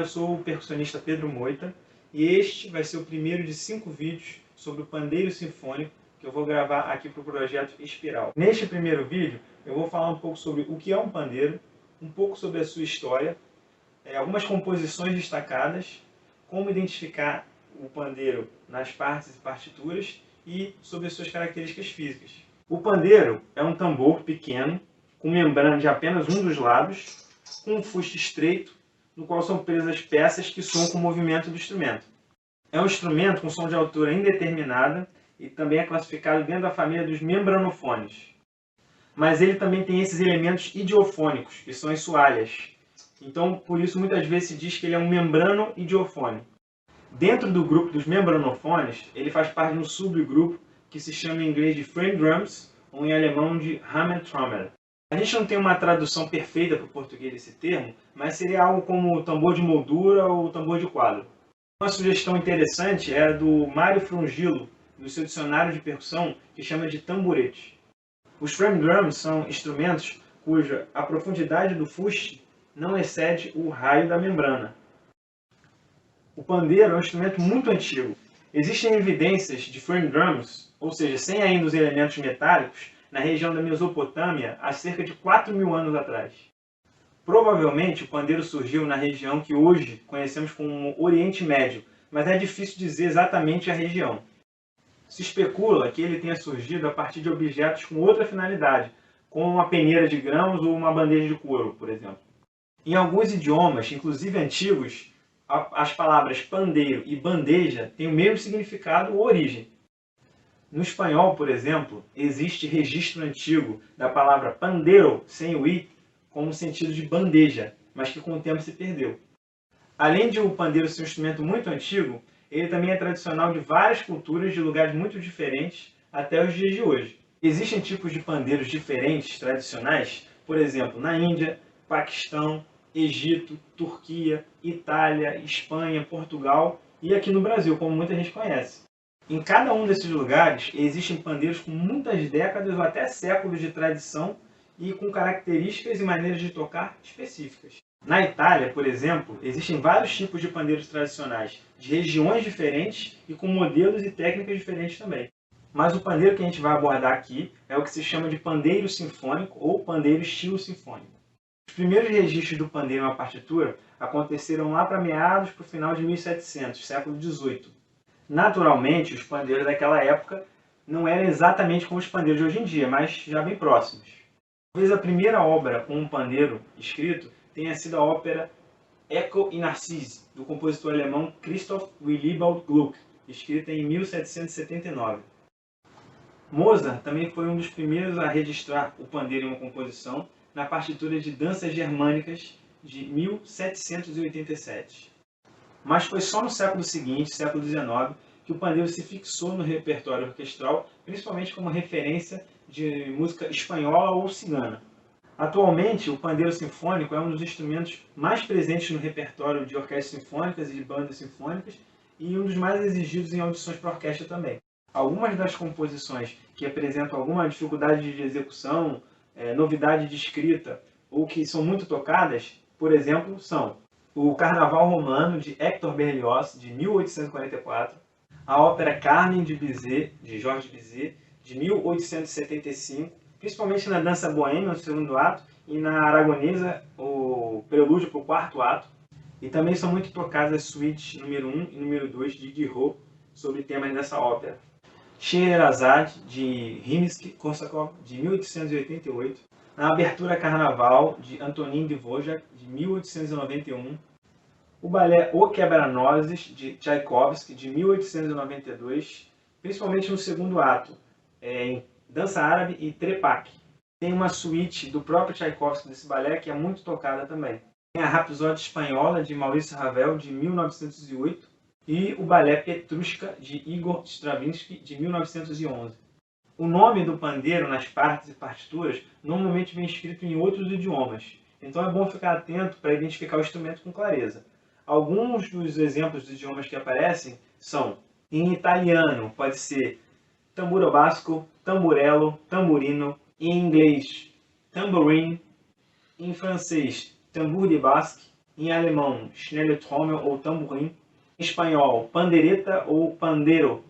eu sou o percussionista Pedro Moita e este vai ser o primeiro de 5 vídeos sobre o pandeiro sinfônico que eu vou gravar aqui para o projeto Espiral. Neste primeiro vídeo eu vou falar um pouco sobre o que é um pandeiro, um pouco sobre a sua história, algumas composições destacadas, como identificar o pandeiro nas partes e partituras e sobre as suas características físicas. O pandeiro é um tambor pequeno, com membrana de apenas um dos lados, com um fuste estreito, no qual são presas peças que soam com o movimento do instrumento. É um instrumento com som de altura indeterminada e também é classificado dentro da família dos membranofones. Mas ele também tem esses elementos idiofônicos, que são as soalhas. Então, por isso, muitas vezes se diz que ele é um membrano idiofone. Dentro do grupo dos membranofones, ele faz parte de um subgrupo que se chama em inglês de frame drums, ou em alemão de Hammertrommer. A gente não tem uma tradução perfeita para o português desse termo, mas seria algo como tambor de moldura ou tambor de quadro. Uma sugestão interessante é a do Mário Frungillo, no seu dicionário de percussão, que chama de tamborete. Os frame drums são instrumentos cuja a profundidade do fuste não excede o raio da membrana. O pandeiro é um instrumento muito antigo. Existem evidências de frame drums, ou seja, sem ainda os elementos metálicos, na região da Mesopotâmia há cerca de 4.000 anos atrás. Provavelmente o pandeiro surgiu na região que hoje conhecemos como Oriente Médio, mas é difícil dizer exatamente a região. Se especula que ele tenha surgido a partir de objetos com outra finalidade, como uma peneira de grãos ou uma bandeja de couro, por exemplo. Em alguns idiomas, inclusive antigos, as palavras pandeiro e bandeja têm o mesmo significado ou origem. No espanhol, por exemplo, existe registro antigo da palavra pandeiro, sem o i, com o sentido de bandeja, mas que com o tempo se perdeu. Além de o pandeiro ser um instrumento muito antigo, ele também é tradicional de várias culturas de lugares muito diferentes até os dias de hoje. Existem tipos de pandeiros diferentes, tradicionais, por exemplo, na Índia, Paquistão, Egito, Turquia, Itália, Espanha, Portugal e aqui no Brasil, como muita gente conhece. Em cada um desses lugares existem pandeiros com muitas décadas ou até séculos de tradição e com características e maneiras de tocar específicas. Na Itália, por exemplo, existem vários tipos de pandeiros tradicionais, de regiões diferentes e com modelos e técnicas diferentes também. Mas o pandeiro que a gente vai abordar aqui é o que se chama de pandeiro sinfônico ou pandeiro estilo sinfônico. Os primeiros registros do pandeiro na partitura aconteceram lá para meados para o final de 1700, século XVIII. Naturalmente, os pandeiros daquela época não eram exatamente como os pandeiros de hoje em dia, mas já bem próximos. Talvez a primeira obra com um pandeiro escrito tenha sido a ópera Echo e Narcisse, do compositor alemão Christoph Willibald Gluck, escrita em 1779. Mozart também foi um dos primeiros a registrar o pandeiro em uma composição na partitura de Danças Germânicas de 1787. Mas foi só no século seguinte, século XIX, que o pandeiro se fixou no repertório orquestral, principalmente como referência de música espanhola ou cigana. Atualmente, o pandeiro sinfônico é um dos instrumentos mais presentes no repertório de orquestras sinfônicas e de bandas sinfônicas e um dos mais exigidos em audições para orquestra também. Algumas das composições que apresentam alguma dificuldade de execução, novidade de escrita ou que são muito tocadas, por exemplo, são o Carnaval Romano, de Hector Berlioz, de 1844, a ópera Carmen de Bizet, de Georges Bizet, de 1875, principalmente na dança boêmia, no segundo ato, e na aragonesa, o prelúdio para o quarto ato. E também são muito tocadas as suítes número 1 e número 2 de Guiraud, sobre temas dessa ópera. Scheherazade, de Rimsky-Korsakov, de 1888, na abertura Carnaval, de Antonin Dvořák, de 1891, o balé O Quebra-Nozes, de Tchaikovsky, de 1892, principalmente no segundo ato, em Dança Árabe e Trepak. Tem uma suíte do próprio Tchaikovsky desse balé que é muito tocada também. Tem a Rapsódia Espanhola, de Maurice Ravel, de 1908, e o balé Petrushka, de Igor Stravinsky, de 1911. O nome do pandeiro nas partes e partituras normalmente vem escrito em outros idiomas, então é bom ficar atento para identificar o instrumento com clareza. Alguns dos exemplos dos idiomas que aparecem são, em italiano, pode ser tamburo basco, tamburello, tamburino, em inglês, tambourine, em francês, tambour de basque, Em alemão, Schnelletrommel ou tamborim. Em espanhol, pandereta ou pandeiro.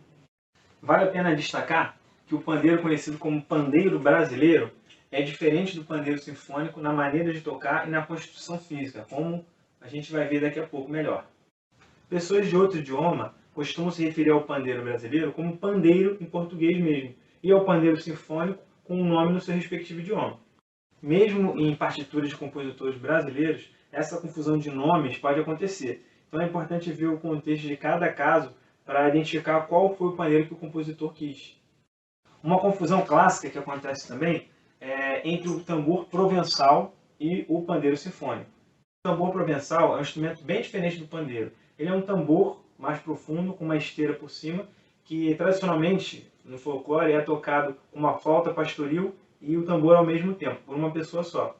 Vale a pena destacar que o pandeiro conhecido como pandeiro brasileiro é diferente do pandeiro sinfônico na maneira de tocar e na constituição física, como a gente vai ver daqui a pouco melhor. Pessoas de outro idioma costumam se referir ao pandeiro brasileiro como pandeiro em português mesmo, e ao pandeiro sinfônico com um nome no seu respectivo idioma. Mesmo em partituras de compositores brasileiros, essa confusão de nomes pode acontecer. Então é importante ver o contexto de cada caso para identificar qual foi o pandeiro que o compositor quis. Uma confusão clássica que acontece também é entre o tambor provençal e o pandeiro sinfônico. O tambor provençal é um instrumento bem diferente do pandeiro. Ele é um tambor mais profundo, com uma esteira por cima, que tradicionalmente no folclore é tocado com uma flauta pastoril e o tambor ao mesmo tempo, por uma pessoa só.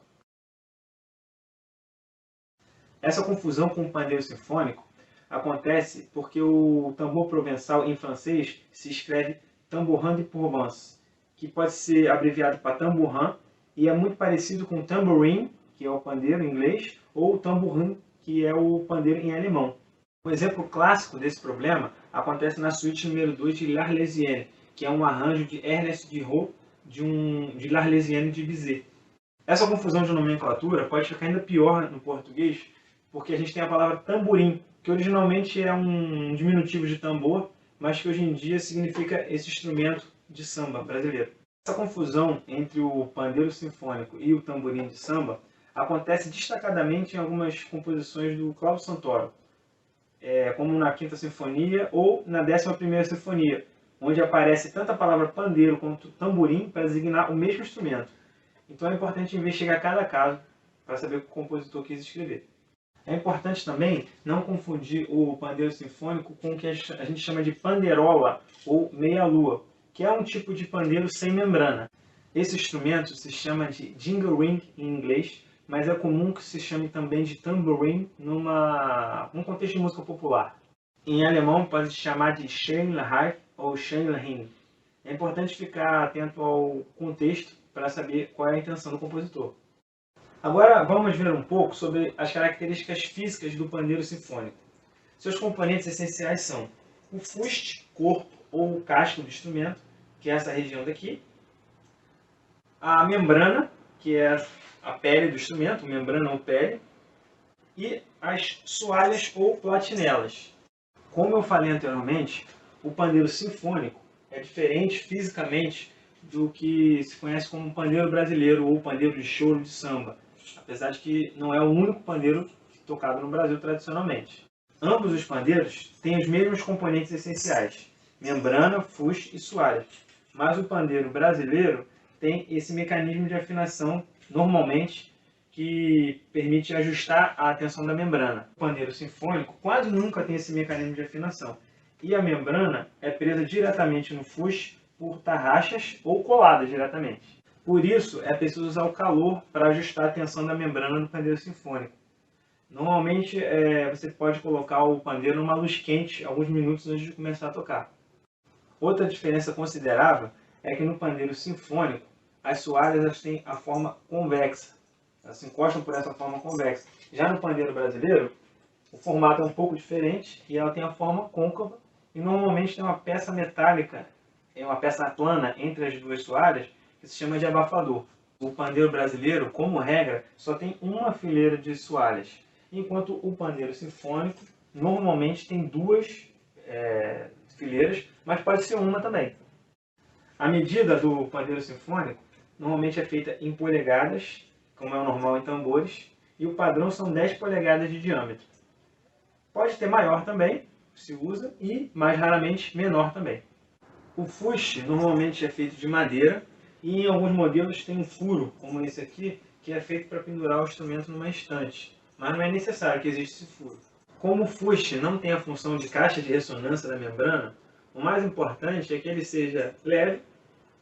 Essa confusão com o pandeiro sinfônico acontece porque o tambor provençal em francês se escreve tambourin de Provence, que pode ser abreviado para tambourin, e é muito parecido com tambourine, que é o pandeiro em inglês, ou tambourin, que é o pandeiro em alemão. Um exemplo clássico desse problema acontece na suíte número 2 de L'Arlésienne, que é um arranjo de Ernest Guiraud de L'Arlésienne de Bizet. Essa confusão de nomenclatura pode ficar ainda pior no português, porque a gente tem a palavra tamborim, que originalmente é um diminutivo de tambor, mas que hoje em dia significa esse instrumento de samba brasileiro. Essa confusão entre o pandeiro sinfônico e o tamborim de samba acontece destacadamente em algumas composições do Cláudio Santoro, como na Quinta Sinfonia ou na 11ª Sinfonia, onde aparece tanto a palavra pandeiro quanto tamborim para designar o mesmo instrumento. Então é importante investigar cada caso para saber o que o compositor quis escrever. É importante também não confundir o pandeiro sinfônico com o que a gente chama de pandeirola ou meia-lua, que é um tipo de pandeiro sem membrana. Esse instrumento se chama de jingering em inglês, mas é comum que se chame também de tambourine num contexto de música popular. Em alemão pode se chamar de Schellenreif ou Schellenring. É importante ficar atento ao contexto para saber qual é a intenção do compositor. Agora vamos ver um pouco sobre as características físicas do pandeiro sinfônico. Seus componentes essenciais são o fuste, corpo ou casco do instrumento, que é essa região daqui, a membrana, que é a pele do instrumento, membrana ou pele, e as soalhas ou platinelas. Como eu falei anteriormente, o pandeiro sinfônico é diferente fisicamente do que se conhece como pandeiro brasileiro ou pandeiro de choro de samba, apesar de que não é o único pandeiro tocado no Brasil tradicionalmente. Ambos os pandeiros têm os mesmos componentes essenciais, membrana, fuste e soalhas, mas o pandeiro brasileiro tem esse mecanismo de afinação, normalmente, que permite ajustar a tensão da membrana. O pandeiro sinfônico quase nunca tem esse mecanismo de afinação, e a membrana é presa diretamente no fuste por tarraxas ou colada diretamente. Por isso, é preciso usar o calor para ajustar a tensão da membrana do pandeiro sinfônico. Normalmente, você pode colocar o pandeiro numa luz quente alguns minutos antes de começar a tocar. Outra diferença considerável é que no pandeiro sinfônico, as soalhas têm a forma convexa. Elas se encostam por essa forma convexa. Já no pandeiro brasileiro, o formato é um pouco diferente e ela tem a forma côncava e normalmente tem uma peça metálica, uma peça plana entre as duas soalhas, que se chama de abafador. O pandeiro brasileiro, como regra, só tem uma fileira de soalhas, enquanto o pandeiro sinfônico normalmente tem duas fileiras, mas pode ser uma também. A medida do pandeiro sinfônico normalmente é feita em polegadas, como é o normal em tambores, e o padrão são 10 polegadas de diâmetro. Pode ter maior também, se usa, e mais raramente menor também. O fuste normalmente é feito de madeira e em alguns modelos tem um furo, como esse aqui, que é feito para pendurar o instrumento numa estante, mas não é necessário que exista esse furo. Como o fuste não tem a função de caixa de ressonância da membrana, o mais importante é que ele seja leve,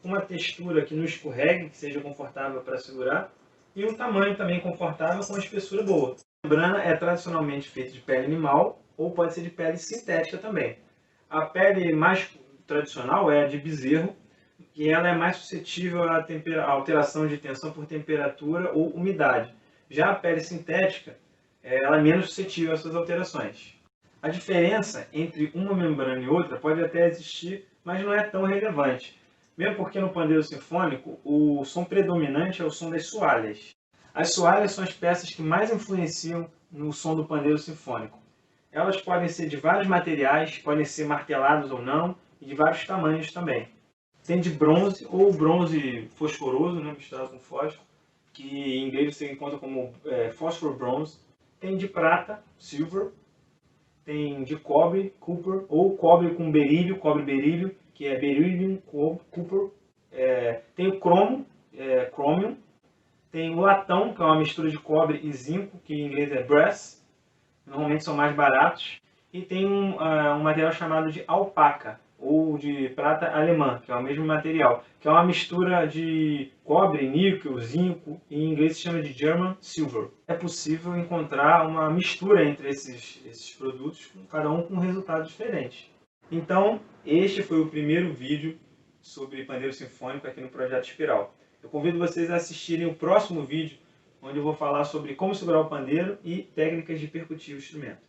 uma textura que não escorregue, que seja confortável para segurar, e um tamanho também confortável com uma espessura boa. A membrana é tradicionalmente feita de pele animal ou pode ser de pele sintética também. A pele mais tradicional é a de bezerro, e ela é mais suscetível à alteração de tensão por temperatura ou umidade. Já a pele sintética ela é menos suscetível a essas alterações. A diferença entre uma membrana e outra pode até existir, mas não é tão relevante. Mesmo porque no pandeiro sinfônico, o som predominante é o som das soalhas. As soalhas são as peças que mais influenciam no som do pandeiro sinfônico. Elas podem ser de vários materiais, podem ser marteladas ou não, e de vários tamanhos também. Tem de bronze ou bronze fosforoso, né, misturado com fósforo, que em inglês você encontra como phosphor bronze. Tem de prata, silver. Tem de cobre, copper, ou cobre com berílio, cobre-berílio, que é beryllium copper. Tem o cromo, chromium. Tem o latão, que é uma mistura de cobre e zinco, que em inglês é brass. Normalmente são mais baratos. E tem um material chamado de alpaca, ou de prata alemã, que é o mesmo material, que é uma mistura de cobre, níquel, zinco, e em inglês se chama de German Silver. É possível encontrar uma mistura entre esses produtos, cada um com um resultado diferente. Então, este foi o primeiro vídeo sobre pandeiro sinfônico aqui no Projeto Espiral. Eu convido vocês a assistirem o próximo vídeo, onde eu vou falar sobre como segurar o pandeiro e técnicas de percutir o instrumento.